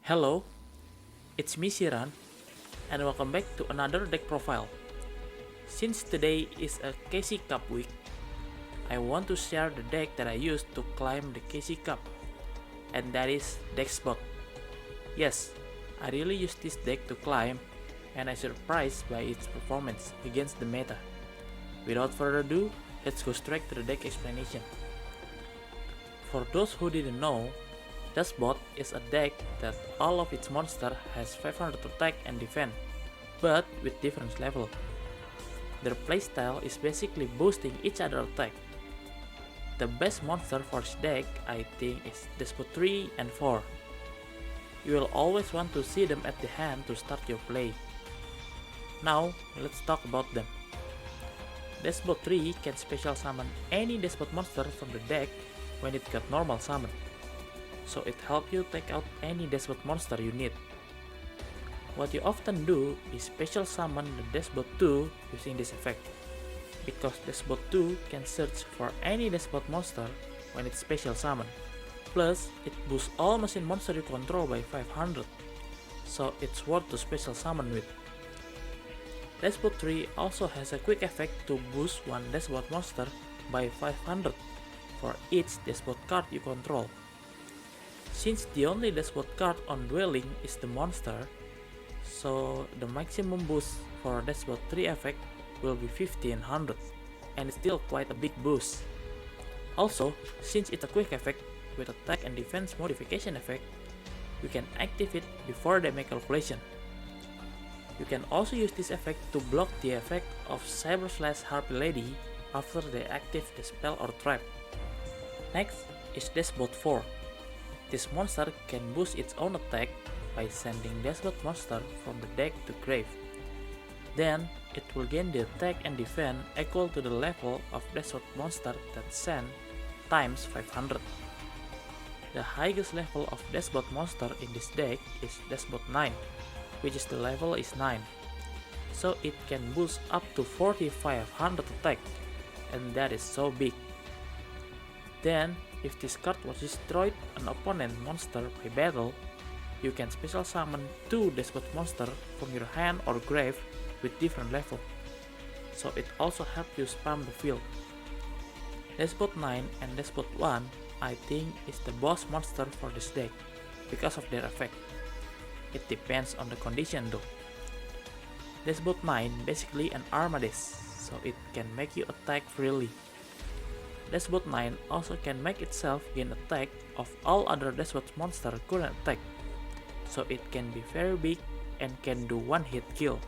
Hello, it's me Siran, and welcome back to another deck profile. Since today is a KC Cup week, I want to share the deck that I used to climb the KC Cup, and that is Despot. Yes, I really used this deck to climb, and I'm surprised by its performance against the meta. Without further ado, let's go straight to the deck explanation. For those who didn't know, Despot is a deck that all of its monster has 500 attack and defense, but with different level. Their playstyle is basically boosting each other attack. The best monster for this deck I think is Despot 3 and 4. You will always want to see them at the hand to start your play. Now let's talk about them. Despot 3 can special summon any Despot monster from the deck when it got normal summon, so it helps you take out any Despot monster you need. What you often do is special summon the Despot 2 using this effect, because Despot 2 can search for any Despot monster when it's special summon. Plus, it boosts all machine monster you control by 500, so it's worth to special summon with. Despot 3 also has a quick effect to boost one Despot monster by 500 for each Despot card you control. Since the only Despot card on Duel Links is the monster, so the maximum boost for Despot 3 effect will be 1500, and it's still quite a big boost. Also, since it's a quick effect with attack and defense modification effect, you can activate it before they make calculation. You can also use this effect to block the effect of Cyber Slash Harpy Lady after they active the spell or trap. Next is Despot 4. This monster can boost its own attack by sending Despot monster from the deck to grave. Then, it will gain the attack and defense equal to the level of Despot monster that sent times 500. The highest level of Despot monster in this deck is Despot 9, which is the level is 9. So it can boost up to 4500 attack, and that is so big. Then, if this card was destroyed an opponent monster by battle, you can special summon 2 Despot monster from your hand or grave with different level, so it also helps you spam the field. Despot 9 and Despot 1 I think is the boss monster for this deck because of their effect. It depends on the condition though. Despot 9 basically an Armades, so it can make you attack freely. Despot 9 also can make itself gain attack of all other Despot monster current attack, so it can be very big and can do one hit kill.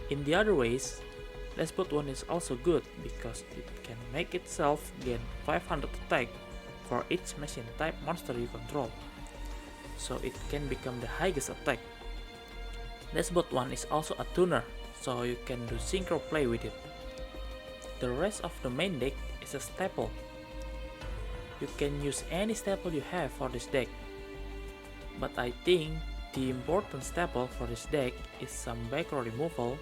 In the other ways, Despot 1 is also good because it can make itself gain 500 attack for each machine type monster you control, so it can become the highest attack. Despot 1 is also a tuner, so you can do synchro play with it. The rest of the main deck is a staple. You can use any staple you have for this deck, but I think the important staple for this deck is some backrow removal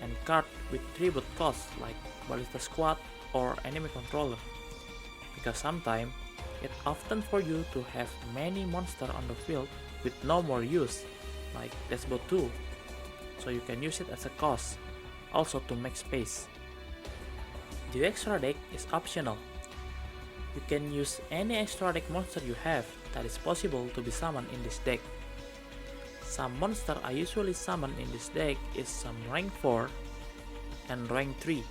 and card with tribute costs like Ballista Squad or Enemy Controller, because sometimes it's often for you to have many monsters on the field with no more use, like Despot 2, so you can use it as a cost, also to make space. The extra deck is optional. You can use any extra deck monster you have that is possible to be summoned in this deck. Some monster I usually summon in this deck is some rank 4 and rank 3.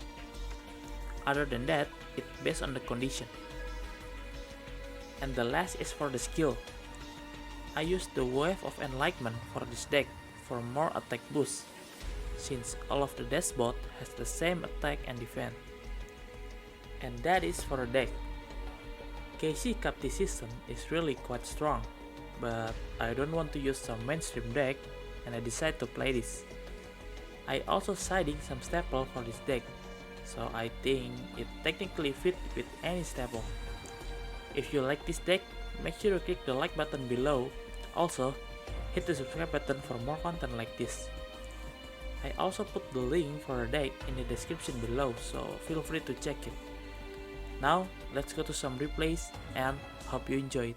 Other than that, it's based on the condition. And the last is for the skill. I use the Wave of Enlightenment for this deck for more attack boost, since all of the Despot has the same attack and defense. And that is for the deck. KC Cup this season is really quite strong, but I don't want to use some mainstream deck and I decide to play this. I also siding some staple for this deck, so I think it technically fit with any staple. If you like this deck, make sure to click the like button below. Also, hit the subscribe button for more content like this. I also put the link for the deck in the description below, so feel free to check it. Now, let's go to some replays and hope you enjoy it.